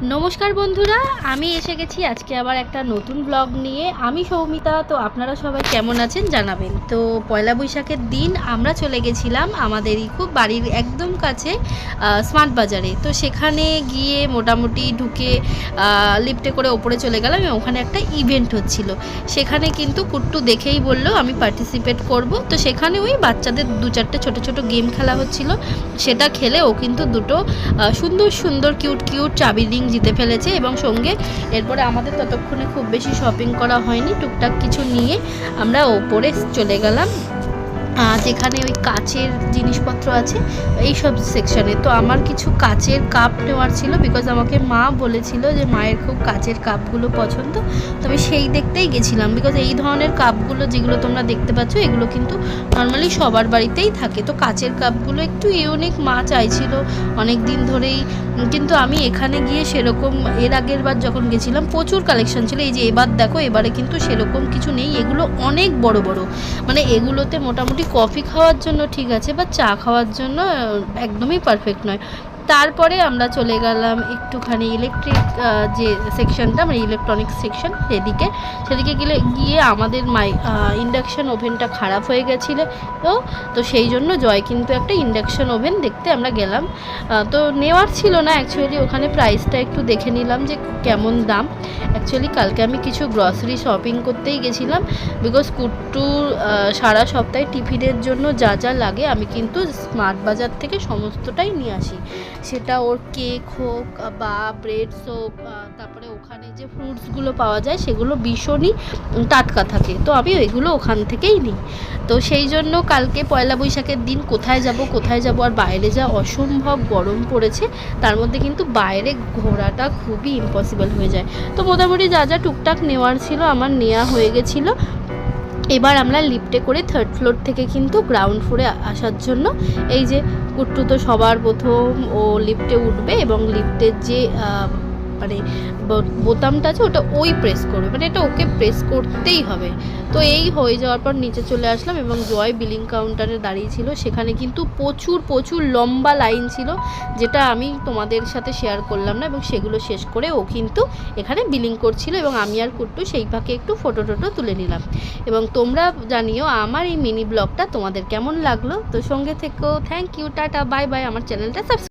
নমস্কার বন্ধুরা, আমি এসে গেছি আজকে আবার একটা নতুন ব্লগ নিয়ে। আমি সৌমিতা। তো আপনারা সবাই কেমন আছেন জানাবেন। তো পয়লা বৈশাখের দিন আমরা চলে গেছিলাম আমাদেরই খুব বাড়ির একদম কাছে স্মার্ট বাজারে। তো সেখানে গিয়ে মোটামুটি ঢুকে লিফটে করে ওপরে চলে গেলাম এবং ওখানে একটা ইভেন্ট হচ্ছিল। সেখানে কিন্তু কুট্টু দেখেই বলল আমি পার্টিসিপেট করব। তো সেখানে ওই বাচ্চাদের 2-4টে ছোটো ছোটো গেম খেলা হচ্ছিল। সেটা খেলে ও কিন্তু দুটো সুন্দর সুন্দর কিউট কিউট চাবি রিং জিতে ফেলেছে। এবং সঙ্গে এরপরে আমাদের ততক্ষণে খুব বেশি শপিং করা হয়নি, টুকটাক কিছু নিয়ে আমরা ওপরে চলে গেলাম যেখানে ওই কাচের জিনিসপত্র আছে এই সব সেকশানে। তো আমার কিছু কাচের কাপ নেওয়ার ছিল, বিকজ আমাকে মা বলেছিল যে মায়ের খুব কাচের কাপগুলো পছন্দ। তো আমি সেই দেখতেই গেছিলাম, বিকজ এই ধরনের কাপগুলো যেগুলো তোমরা দেখতে পাচ্ছ এগুলো কিন্তু নর্মালি সবার বাড়িতেই থাকে। তো কাচের কাপগুলো একটু ইউনিক মা চাইছিল অনেক দিন ধরেই, কিন্তু আমি এখানে গিয়ে সেরকম এর আগের বার যখন গেছিলাম প্রচুর কালেকশন ছিল। এই যে এবার দেখো, এবারে কিন্তু সেরকম কিছু নেই। এগুলো অনেক বড় বড়, মানে এগুলোতে মোটামুটি কফি খাওয়ার জন্য ঠিক আছে, বা চা খাওয়ার জন্য একদমই পারফেক্ট নয়। তারপরে আমরা চলে গেলাম একটুখানি ইলেকট্রিক যে সেকশনটা, মানে ইলেকট্রনিক্স সেকশন, সেদিকে গিয়ে আমাদের ইন্ডাকশান ওভেনটা খারাপ হয়ে গেছিলো। তো সেই জন্য জয় কিন্তু একটা ইন্ডাকশান ওভেন দেখতে আমরা গেলাম। তো নেওয়ার ছিল না অ্যাকচুয়ালি, ওখানে প্রাইসটা একটু দেখে নিলাম যে কেমন দাম। অ্যাকচুয়ালি কালকে আমি কিছু গ্রসারি শপিং করতেই গেছিলাম, বিকজ কুট্টুর সারা সপ্তাহে টিফিনের জন্য যা যা লাগে আমি কিন্তু স্মার্ট বাজার থেকে সমস্তটাই নিয়ে আসি। সেটা ওর কেক হোক বা ব্রেডস হোক, তারপরে ওখানে যে ফ্রুটসগুলো পাওয়া যায় সেগুলো ভীষণই টাটকা থাকে। তো আমি ওইগুলো ওখান থেকেই নিই। তো সেই জন্য কালকে পয়লা বৈশাখের দিন কোথায় যাব আর বাইরে যা অসম্ভব গরম পড়েছে, তার মধ্যে কিন্তু বাইরে ঘোরাটা খুবই ইম্পসিবল হয়ে যায়। তো মোটামুটি যা যা টুকটাক নেওয়ার ছিল আমার নেওয়া হয়ে গেছিলো। এবার আমরা লিফটে করে 3rd ফ্লোর থেকে কিন্তু গ্রাউন্ড ফ্লোরে আসার জন্য, এই যে কুট্টু তো সবার প্রথম ও লিফটে উঠবে এবং লিফটের যে মানে বোতামটা আছে ওটা ওই প্রেস করবে, মানে এটা ওকে প্রেস করতেই হবে। তো এই হয়ে যাওয়ার পর নিচে চলে আসলাম এবং জয় বিলিং কাউন্টারে দাঁড়িয়ে ছিল। সেখানে কিন্তু প্রচুর প্রচুর লম্বা লাইন ছিল, যেটা আমি তোমাদের সাথে শেয়ার করলাম না। এবং সেগুলো শেষ করে ও কিন্তু এখানে বিলিং করছিল এবং আমি আর কুট্টু সেই ফাঁকে একটু ফটো তুলে নিলাম। এবং তোমরা জানিও আমার এই মিনি ব্লগটা তোমাদের কেমন লাগলো। তো সঙ্গে থেকেও thank you, tata, bye bye. আমার চ্যানেলটা সাবস্ক্রাইব